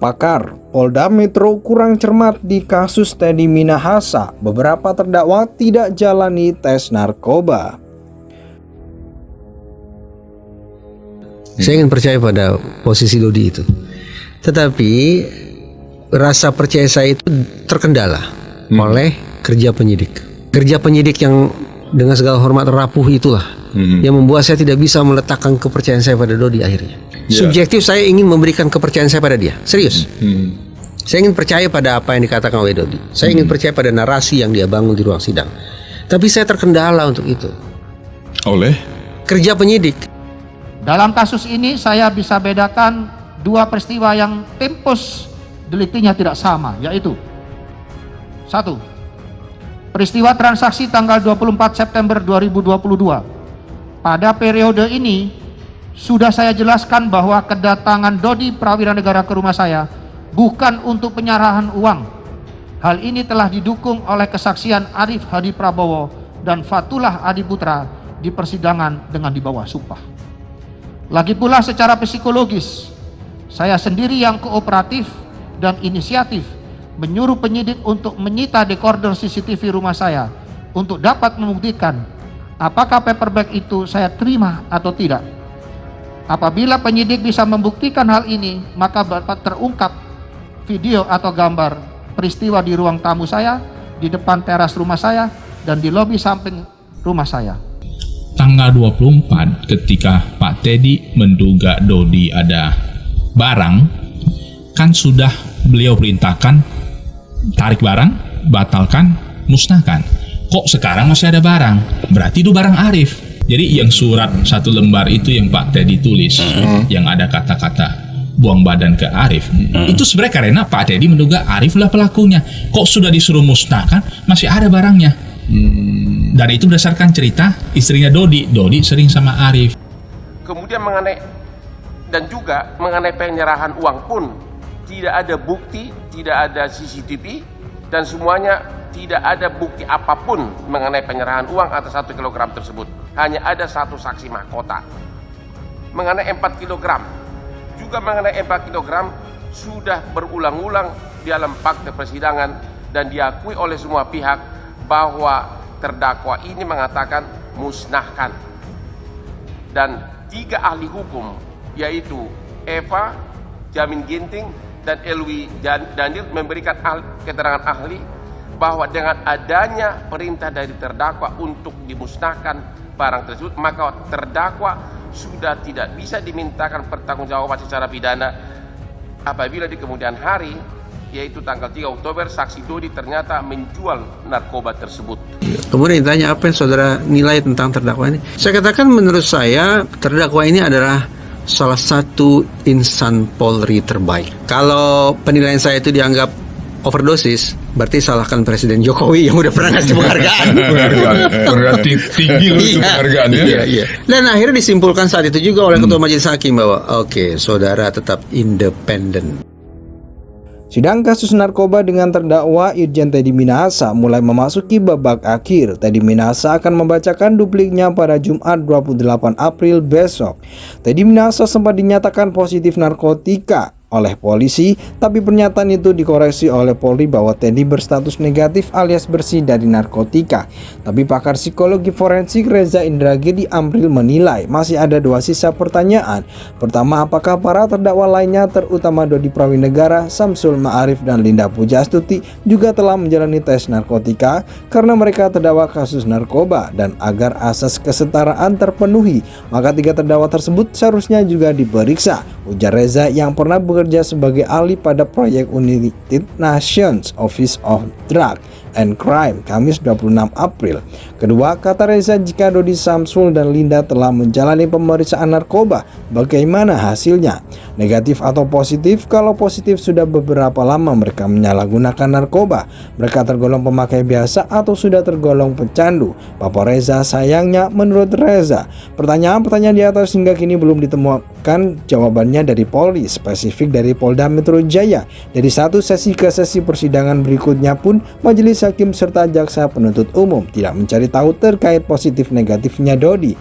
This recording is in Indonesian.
Pakar, Polda Metro kurang cermat di kasus Teddy Minahasa. Beberapa terdakwa tidak jalani tes narkoba. Saya ingin percaya pada posisi Dodi itu. Tetapi rasa percaya saya itu terkendala oleh kerja penyidik. Kerja penyidik yang dengan segala hormat rapuh itulah yang membuat saya tidak bisa meletakkan kepercayaan saya pada Dodi akhirnya. Subjektif saya ingin memberikan kepercayaan saya pada dia. Serius. Saya ingin percaya pada apa yang dikatakan oleh Dodi. Saya ingin percaya pada narasi yang dia bangun di ruang sidang. Tapi saya terkendala untuk itu oleh kerja penyidik. Dalam kasus ini saya bisa bedakan dua peristiwa yang tempus deliktinya tidak sama, yaitu: satu, peristiwa transaksi tanggal 24 September 2022. Pada periode ini sudah saya jelaskan bahwa kedatangan Dodi Prawira Negara ke rumah saya bukan untuk penyerahan uang. Hal ini telah didukung oleh kesaksian Arif Hadi Prabowo dan Fatullah Adi Putra di persidangan dengan di bawah sumpah. Lagi pula secara psikologis, saya sendiri yang kooperatif dan inisiatif menyuruh penyidik untuk menyita dekorder CCTV rumah saya untuk dapat membuktikan apakah paperback itu saya terima atau tidak. Apabila penyidik bisa membuktikan hal ini, maka dapat terungkap video atau gambar peristiwa di ruang tamu saya, di depan teras rumah saya, dan di lobi samping rumah saya. Tanggal 24 ketika Pak Teddy menduga Dodi ada barang, kan sudah beliau perintahkan tarik barang, batalkan, musnahkan. Kok sekarang masih ada barang? Berarti itu barang Arif. Jadi yang surat satu lembar itu yang Pak Teddy tulis, yang ada kata-kata buang badan ke Arif, itu sebenarnya karena Pak Teddy menduga Arif lah pelakunya. Kok sudah disuruh musnahkan masih ada barangnya? Dan itu berdasarkan cerita istrinya Dodi sering sama Arif. Kemudian mengenai penyerahan uang pun tidak ada bukti, tidak ada CCTV, dan semuanya tidak ada bukti apapun mengenai penyerahan uang atas 1 kilogram tersebut. Hanya ada satu saksi mahkota. Mengenai 4 kilogram, juga mengenai 4 kilogram sudah berulang-ulang di dalam fakta persidangan dan diakui oleh semua pihak bahwa terdakwa ini mengatakan musnahkan. Dan 3 ahli hukum, yaitu Eva, Jamin Ginting, dan Elwi Daniel memberikan keterangan ahli bahwa dengan adanya perintah dari terdakwa untuk dimusnahkan barang tersebut, maka terdakwa sudah tidak bisa dimintakan pertanggungjawaban secara pidana apabila di kemudian hari, yaitu tanggal 3 Oktober, saksi Dodi ternyata menjual narkoba tersebut. Kemudian ditanya apa yang saudara nilai tentang terdakwa ini. Saya katakan menurut saya terdakwa ini adalah salah satu insan Polri terbaik. Kalau penilaian saya itu dianggap overdosis, berarti salahkan Presiden Jokowi yang udah pernah ngasih penghargaan. Berarti tinggi loh itu penghargaannya. Iya. Dan akhirnya disimpulkan saat itu juga oleh Ketua Majelis Hakim bahwa oke, saudara tetap independen. Sidang kasus narkoba dengan terdakwa Irjen Teddy Minahasa mulai memasuki babak akhir. Teddy Minahasa akan membacakan dupliknya pada Jumat 28 April besok. Teddy Minahasa sempat dinyatakan positif narkotika oleh polisi, tapi pernyataan itu dikoreksi oleh Polri bahwa Teddy berstatus negatif alias bersih dari narkotika. Tapi pakar psikologi forensik Reza Indragiri Amril menilai masih ada 2 sisa pertanyaan. Pertama, apakah para terdakwa lainnya terutama Dodi Prawira Negara, Samsul Ma'arif, dan Linda Pujastuti juga telah menjalani tes narkotika karena mereka terdakwa kasus narkoba, dan agar asas kesetaraan terpenuhi, maka 3 terdakwa tersebut seharusnya juga diperiksa, ujar Reza yang pernah bekerja sebagai ahli pada proyek United Nations Office of Drug and Crime Kamis 26 April. Kedua, kata Reza, jika Dodi, Samsul, dan Linda telah menjalani pemeriksaan narkoba, bagaimana hasilnya? Negatif atau positif? Kalau positif, sudah beberapa lama mereka menyalahgunakan narkoba. Mereka tergolong pemakai biasa atau sudah tergolong pecandu? Papa Reza, sayangnya menurut Reza, pertanyaan-pertanyaan di atas hingga kini belum ditemukan jawabannya dari Polri, spesifik dari Polda Metro Jaya. Dari satu sesi ke sesi persidangan berikutnya pun, Majelis Hakim serta jaksa penuntut umum tidak mencari tahu terkait positif negatifnya Dodi.